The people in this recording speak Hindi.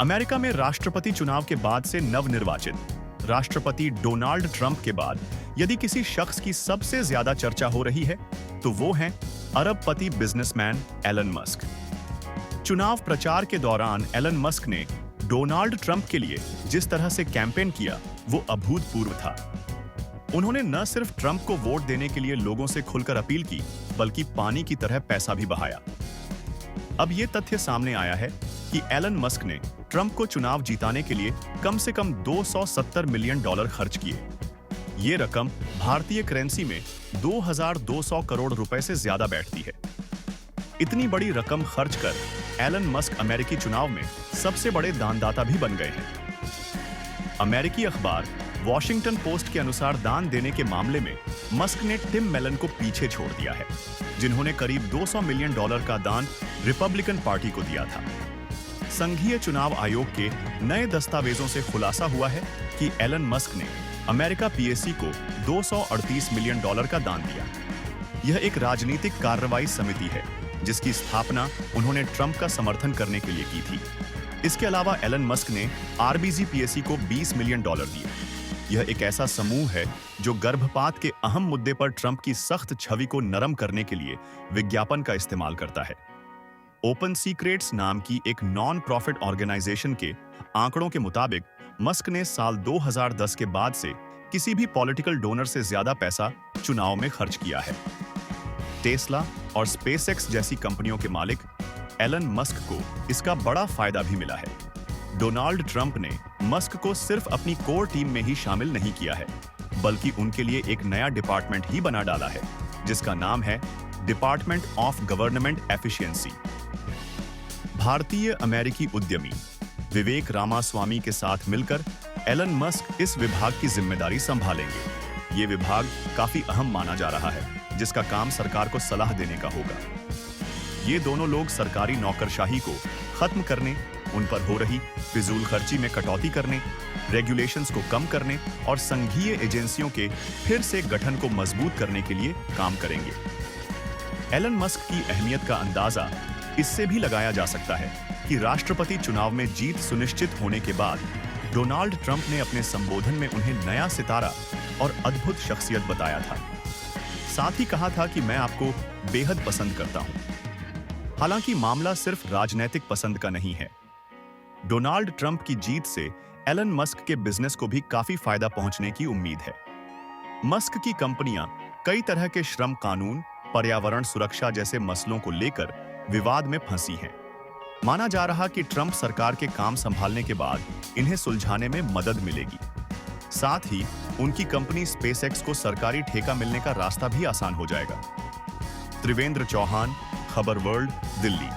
अमेरिका में राष्ट्रपति चुनाव के बाद से नवनिर्वाचित राष्ट्रपति डोनाल्ड ट्रंप के बाद यदि किसी शख्स की सबसे ज्यादा चर्चा हो रही है तो वो हैं अरबपति बिजनेसमैन एलन मस्क। चुनाव प्रचार के दौरान एलन मस्क ने डोनाल्ड ट्रंप के लिए जिस तरह से कैंपेन किया वो अभूतपूर्व था। उन्होंने न सिर्फ ट्रंप को वोट देने के लिए लोगों से खुलकर अपील की बल्कि पानी की तरह पैसा भी बहाया। अब ये तथ्य सामने आया है कि एलन मस्क ने ट्रंप को चुनाव जीताने के लिए कम से कम $270 मिलियन खर्च किए। ये रकम भारतीय करेंसी में 2200 करोड़ रुपए से ज्यादा बैठती है। इतनी बड़ी रकम खर्च कर एलन मस्क अमेरिकी चुनाव में सबसे बड़े दानदाता भी बन गए हैं। अमेरिकी अखबार वॉशिंगटन पोस्ट के अनुसार दान देने के मामले में मस्क ने टिम मेलन को पीछे छोड़ दिया है, जिन्होंने करीब $200 मिलियन का दान रिपब्लिकन पार्टी को दिया था। संघीय चुनाव आयोग के नए दस्तावेजों से खुलासा हुआ है कि एलन मस्क ने अमेरिका पीएसी को $238 मिलियन का दान दिया। यह एक राजनीतिक कार्रवाई समिति है जिसकी स्थापना उन्होंने ट्रंप का समर्थन करने के लिए की थी। इसके अलावा एलन मस्क ने आरबीजी पीएसी को $20 मिलियन दिए। यह एक ऐसा समूह है जो गर्भपात के अहम मुद्दे पर ट्रंप की सख्त छवि को नरम करने के लिए विज्ञापन का इस्तेमाल करता है। ओपन सीक्रेट्स नाम की एक नॉन प्रॉफिट ऑर्गेनाइजेशन के आंकड़ों के मुताबिक मस्क ने साल 2010 के बाद से किसी भी पॉलिटिकल डोनर से ज्यादा पैसा चुनाव में खर्च किया है। टेस्ला और स्पेसएक्स जैसी कंपनियों के मालिक एलन मस्क को इसका बड़ा फायदा भी मिला है। डोनाल्ड ट्रंप ने मस्क को सिर्फ अपनी कोर टीम में ही शामिल नहीं किया है, बल्कि उनके लिए एक नया डिपार्टमेंट ही बना डाला है, जिसका नाम है डिपार्टमेंट ऑफ गवर्नमेंट एफिशिएंसी। भारतीय अमेरिकी उद्यमी विवेक रामास्वामी के साथ मिलकर एलन मस्क इस विभाग की जिम्मेदारी संभालेंगे। ये विभाग काफी अहम माना जा रहा है, जिसका काम सरकार को सलाह देने का होगा। ये दोनों लोग सरकारी नौकरशाही को खत्म करने, उन पर हो रही फिजूल खर्ची में कटौती करने, रेगुलेशंस को कम करने और संघीय एजेंसियों के फिर से गठन को मजबूत करने के लिए काम करेंगे। एलन मस्क की अहमियत का अंदाजा इससे भी लगाया जा सकता है कि राष्ट्रपति चुनाव में जीत सुनिश्चित होने के बाद डोनाल्ड ट्रंप ने अपने संबोधन में उन्हें नया सितारा और अद्भुत शख्सियत बताया था। साथ ही कहा था कि मैं आपको बेहद पसंद करता हूं। हालांकि मामला सिर्फ राजनीतिक पसंद का नहीं है। डोनाल्ड ट्रंप की जीत से एलन मस्क के बिजनेस को भी काफी फायदा पहुंचने की उम्मीद है। मस्क की कंपनियां कई तरह के श्रम कानून, पर्यावरण सुरक्षा जैसे मसलों को लेकर विवाद में फंसी हैं। माना जा रहा कि ट्रंप सरकार के काम संभालने के बाद इन्हें सुलझाने में मदद मिलेगी। साथ ही उनकी कंपनी स्पेसएक्स को सरकारी ठेका मिलने का रास्ता भी आसान हो जाएगा। त्रिवेंद्र चौहान, खबर वर्ल्ड, दिल्ली।